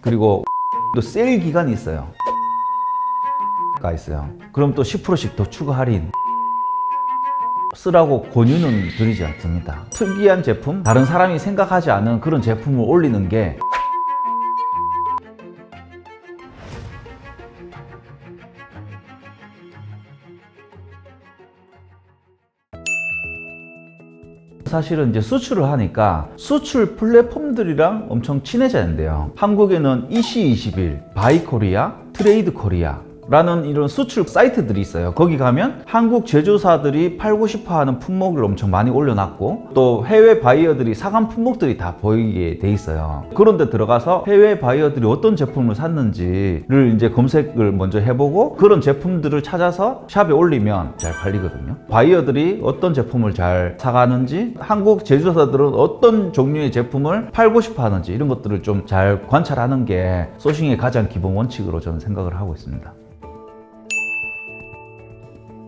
그리고 또 세일 기간이 있어요. 그럼 또 10%씩 더 추가 할인. 쓰라고 권유는 드리지 않습니다. 특이한 제품, 다른 사람이 생각하지 않은 그런 제품을 올리는 게 사실은 이제 수출을 하니까 수출 플랫폼들이랑 엄청 친해져야 된대요. 한국에는 EC21, 바이코리아, 트레이드 코리아 라는 이런 수출 사이트들이 있어요. 거기 가면 한국 제조사들이 팔고 싶어 하는 품목을 엄청 많이 올려놨고 또 해외 바이어들이 사간 품목들이 다 보이게 돼 있어요. 그런데 들어가서 해외 바이어들이 어떤 제품을 샀는지를 이제 검색을 먼저 해보고 그런 제품들을 찾아서 샵에 올리면 잘 팔리거든요. 바이어들이 어떤 제품을 잘 사가는지, 한국 제조사들은 어떤 종류의 제품을 팔고 싶어 하는지 이런 것들을 좀 잘 관찰하는 게 소싱의 가장 기본 원칙으로 저는 생각을 하고 있습니다.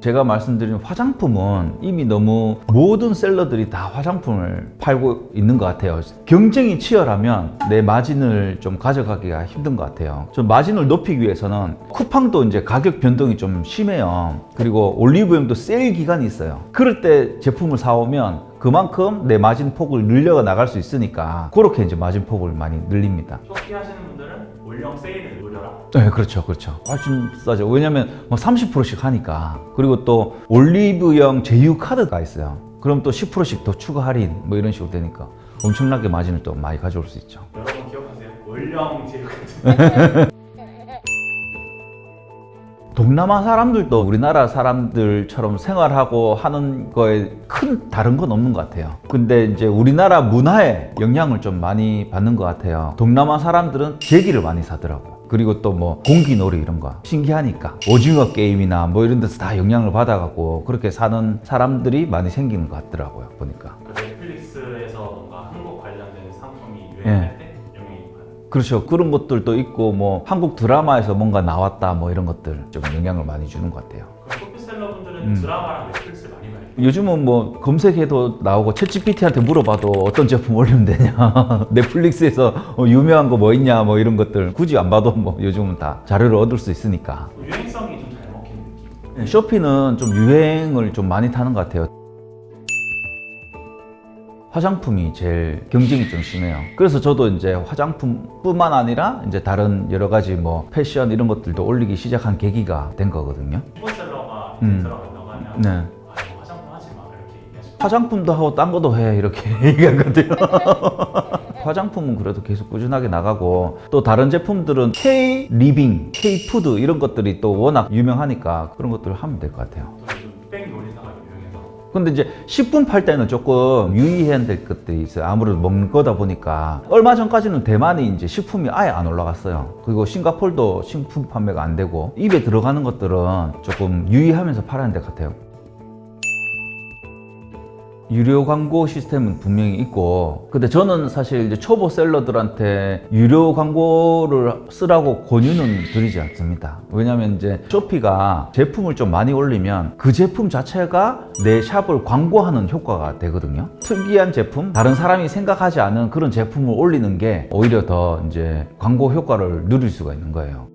제가 말씀드린 화장품은 이미 너무 모든 셀러들이 다 화장품을 팔고 있는 것 같아요. 경쟁이 치열하면 내 마진을 좀 가져가기가 힘든 것 같아요. 좀 마진을 높이기 위해서는 쿠팡도 이제 가격 변동이 좀 심해요. 그리고 올리브영도 세일 기간이 있어요. 그럴 때 제품을 사오면 그만큼 내 마진 폭을 늘려 나갈 수 있으니까 그렇게 이제 마진 폭을 많이 늘립니다. 쇼핑 하시는 분들은 올영 세일을 노려라. 네, 그렇죠. 훨씬 싸죠. 왜냐면 뭐 30%씩 하니까. 그리고 또 올리브영 제휴 카드가 있어요. 그럼 또 10%씩 더 추가 할인 뭐 이런 식으로 되니까 엄청나게 마진을 또 많이 가져올 수 있죠. 여러분 기억하세요? 올영 제휴카드. 동남아 사람들도 우리나라 사람들처럼 생활하고 하는 거에 큰 다른 건 없는 것 같아요. 근데 이제 우리나라 문화에 영향을 좀 많이 받는 것 같아요. 동남아 사람들은 제기를 많이 사더라고요. 그리고 또 뭐 공기놀이 이런 거 신기하니까 오징어 게임이나 뭐 이런 데서 다 영향을 받아갖고 그렇게 사는 사람들이 많이 생기는 것 같더라고요. 보니까. 넷플릭스에서 뭔가 한국 관련된 상품이 유행할 때 영향이 받는. 그렇죠. 그런 것들도 있고 뭐 한국 드라마에서 뭔가 나왔다 뭐 이런 것들 좀 영향을 많이 주는 것 같아요. 그럼 쇼핑셀러분들은 드라마랑 넷플릭스를 많이 봐요. 요즘은 뭐 검색해도 나오고 챗GPT한테 물어봐도 어떤 제품 올리면 되냐 넷플릭스에서 유명한 거 뭐 있냐 뭐 이런 것들 굳이 안 봐도 뭐 요즘은 다 자료를 얻을 수 있으니까. 유행성이 좀 잘 먹히는 느낌. 쇼핑은 좀 유행을 좀 많이 타는 것 같아요. 화장품이 제일 경쟁이 좀 심해요. 그래서 저도 이제 화장품뿐만 아니라 이제 다른 여러 가지 뭐 패션 이런 것들도 올리기 시작한 계기가 된 거거든요. 키보셀러가 들어간다고 하면 네. 아 이거 화장품 하지 마 이렇게 얘기하시고 화장품도 하고 딴 것도 해 이렇게 얘기하거든요. 화장품은 그래도 계속 꾸준하게 나가고 또 다른 제품들은 K-리빙, K-푸드 이런 것들이 또 워낙 유명하니까 그런 것들을 하면 될 것 같아요. 요즘 백 요리사가 유명해서 근데 이제 식품 팔 때는 조금 유의해야 될 것들이 있어요. 아무래도 먹는 거다 보니까. 얼마 전까지는 대만이 이제 식품이 아예 안 올라갔어요. 그리고 싱가포르도 식품 판매가 안 되고 입에 들어가는 것들은 조금 유의하면서 팔아야 될 것 같아요. 유료 광고 시스템은 분명히 있고, 근데 저는 사실 이제 초보 셀러들한테 유료 광고를 쓰라고 권유는 드리지 않습니다. 왜냐면 이제 쇼피가 제품을 좀 많이 올리면 그 제품 자체가 내 샵을 광고하는 효과가 되거든요. 특이한 제품, 다른 사람이 생각하지 않은 그런 제품을 올리는 게 오히려 더 이제 광고 효과를 누릴 수가 있는 거예요.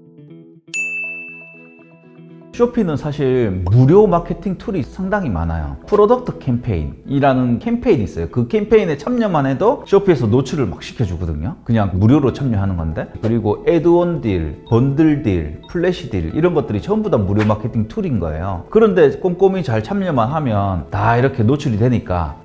쇼피는 사실 무료 마케팅 툴이 상당히 많아요. 프로덕트 캠페인이라는 캠페인이 있어요. 그 캠페인에 참여만 해도 쇼피에서 노출을 막 시켜주거든요. 그냥 무료로 참여하는 건데. 그리고 애드온 딜, 번들 딜, 플래시 딜 이런 것들이 전부 다 무료 마케팅 툴인 거예요. 그런데 꼼꼼히 잘 참여만 하면 다 이렇게 노출이 되니까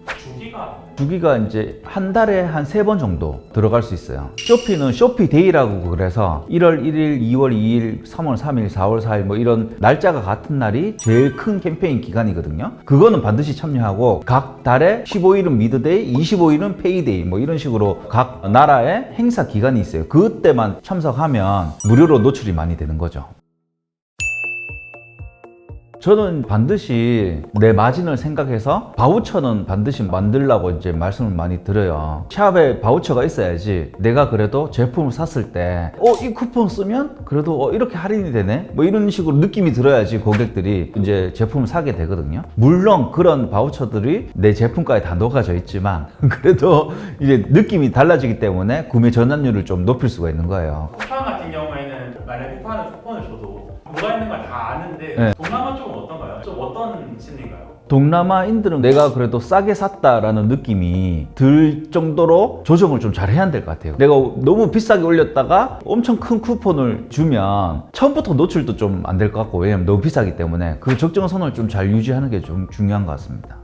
주기가 이제 한 달에 한 3번 정도 들어갈 수 있어요. 쇼피는 쇼피데이라고 그래서 1월 1일, 2월 2일, 3월 3일, 4월 4일 뭐 이런 날짜가 같은 날이 제일 큰 캠페인 기간이거든요. 그거는 반드시 참여하고 각 달에 15일은 미드데이, 25일은 페이데이 뭐 이런 식으로 각 나라의 행사 기간이 있어요. 그때만 참석하면 무료로 노출이 많이 되는 거죠. 저는 반드시 내 마진을 생각해서 바우처는 반드시 만들라고 이제 말씀을 많이 드려요. 샵에 바우처가 있어야지 내가 그래도 제품을 샀을 때 이 쿠폰 쓰면 그래도 이렇게 할인이 되네? 뭐 이런 식으로 느낌이 들어야지 고객들이 이제 제품을 사게 되거든요. 물론 그런 바우처들이 내 제품가에 다 녹아져 있지만 그래도 이제 느낌이 달라지기 때문에 구매 전환율을 좀 높일 수가 있는 거예요. 쿠팡 같은 경우에는 만약에 쿠팡을 줘도 뭐가 있는 걸 다 아는데 네. 동남아 쪽은 어떤가요? 좀 어떤 심리인가요? 동남아인들은 내가 그래도 싸게 샀다라는 느낌이 들 정도로 조정을 좀 잘 해야 될 것 같아요. 내가 너무 비싸게 올렸다가 엄청 큰 쿠폰을 주면 처음부터 노출도 좀 안 될 것 같고, 왜냐면 너무 비싸기 때문에 그 적정선을 좀 잘 유지하는 게 좀 중요한 것 같습니다.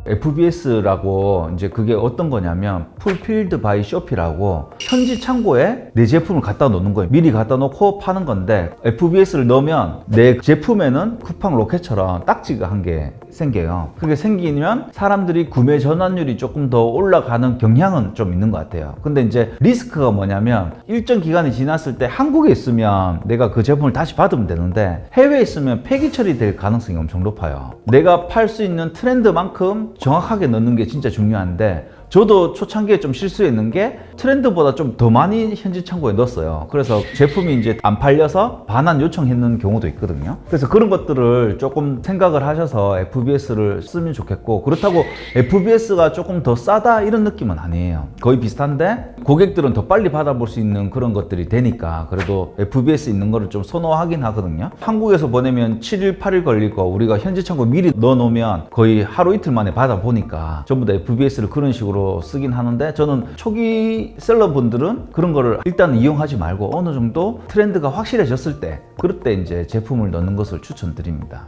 FBS라고 이제 그게 어떤 거냐면 Fulfilled by Shopee라고 현지 창고에 내 제품을 갖다 놓는 거예요. 미리 갖다 놓고 파는 건데 FBS를 넣으면 내 제품에는 쿠팡 로켓처럼 딱지가 한 개 생겨요. 그게 생기면 사람들이 구매 전환율이 조금 더 올라가는 경향은 좀 있는 것 같아요. 근데 이제 리스크가 뭐냐면 일정 기간이 지났을 때 한국에 있으면 내가 그 제품을 다시 받으면 되는데 해외에 있으면 폐기 처리될 가능성이 엄청 높아요. 내가 팔 수 있는 트렌드만큼 정확하게 넣는 게 진짜 중요한데, 저도 초창기에 좀 실수했는 게 트렌드보다 좀 더 많이 현지 창고에 넣었어요. 그래서 제품이 이제 안 팔려서 반환 요청했는 경우도 있거든요. 그래서 그런 것들을 조금 생각을 하셔서 FBS를 쓰면 좋겠고, 그렇다고 FBS가 조금 더 싸다 이런 느낌은 아니에요. 거의 비슷한데 고객들은 더 빨리 받아볼 수 있는 그런 것들이 되니까 그래도 FBS 있는 거를 좀 선호하긴 하거든요. 한국에서 보내면 7일, 8일 걸리고 우리가 현지 창고에 미리 넣어놓으면 거의 하루 이틀 만에 받아보니까 전부 다 FBS를 그런 식으로 쓰긴 하는데, 저는 초기 셀러분들은 그런 거를 일단 이용하지 말고 어느 정도 트렌드가 확실해졌을 때, 그럴 때 이제 제품을 넣는 것을 추천드립니다.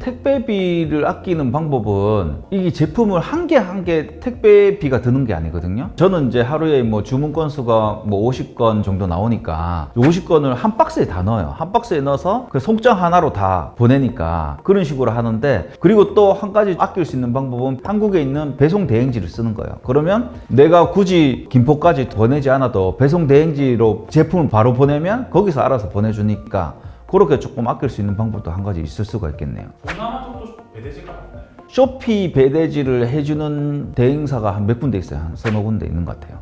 택배비를 아끼는 방법은 이게 제품을 한 개 한 개 택배비가 드는 게 아니거든요. 저는 이제 하루에 뭐 주문 건수가 뭐 50건 정도 나오니까 50건을 한 박스에 다 넣어요. 한 박스에 넣어서 그 송장 하나로 다 보내니까 그런 식으로 하는데, 그리고 또 한 가지 아낄 수 있는 방법은 한국에 있는 배송 대행지를 쓰는 거예요. 그러면 내가 굳이 김포까지 보내지 않아도 배송 대행지로 제품을 바로 보내면 거기서 알아서 보내주니까 그렇게 조금 아낄 수 있는 방법도 한 가지 있을 수가 있겠네요. 동남아 쪽도 배대지가 많나요? 쇼피 배대지를 해주는 대행사가 한 몇 군데 있어요. 한 서너 군데 있는 것 같아요.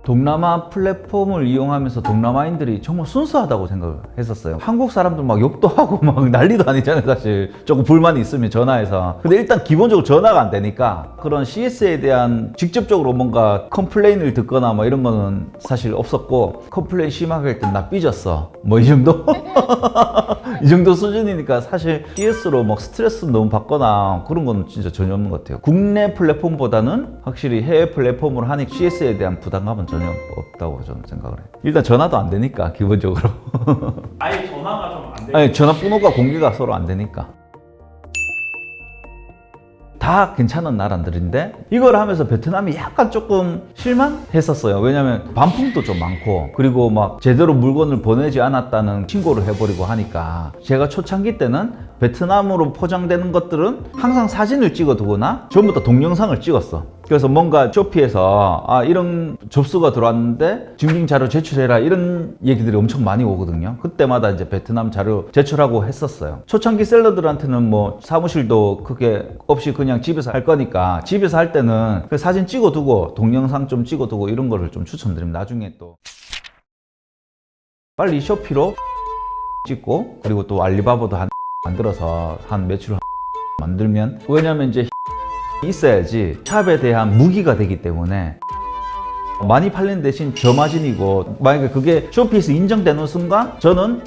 동남아 플랫폼을 이용하면서 동남아인들이 정말 순수하다고 생각을 했었어요. 한국 사람들 막 욕도 하고 막 난리도 아니잖아요, 사실. 조금 불만이 있으면 전화해서. 근데 일단 기본적으로 전화가 안 되니까 그런 CS에 대한 직접적으로 뭔가 컴플레인을 듣거나 뭐 이런 거는 사실 없었고, 컴플레인 심하게 할 땐 나 삐졌어, 뭐 이 정도? 이 정도 수준이니까 사실 CS로 막 스트레스 너무 받거나 그런 건 진짜 전혀 없는 것 같아요. 국내 플랫폼보다는 확실히 해외 플랫폼으로 하니까 CS에 대한 부담감은 전혀 없다고 저는 생각을 해요. 일단 전화도 안 되니까 기본적으로. 아예 전화가 좀 안 되고 아니, 전화번호가 공개가 서로 안 되니까. 다 괜찮은 나라들인데 이걸 하면서 베트남이 약간 조금 실망했었어요. 왜냐면 반품도 좀 많고, 그리고 막 제대로 물건을 보내지 않았다는 신고를 해버리고 하니까, 제가 초창기 때는 베트남으로 포장되는 것들은 항상 사진을 찍어두거나 전부 다 동영상을 찍었어. 그래서 뭔가 쇼피에서 이런 접수가 들어왔는데 증빙 자료 제출해라 이런 얘기들이 엄청 많이 오거든요. 그때마다 이제 베트남 자료 제출하고 했었어요. 초창기 셀러들한테는 뭐 사무실도 크게 없이 그냥 집에서 할 거니까 집에서 할 때는 그 사진 찍어두고 동영상 좀 찍어두고 이런 거를 좀 추천드립니다. 나중에 또 빨리 쇼피로 찍고, 그리고 또 알리바바도 만들어서 한 매출 만들면, 왜냐면 이제 있어야지 샵에 대한 무기가 되기 때문에 많이 팔리는 대신 저마진이고, 만약에 그게 쇼피에서 인정되는 순간 저는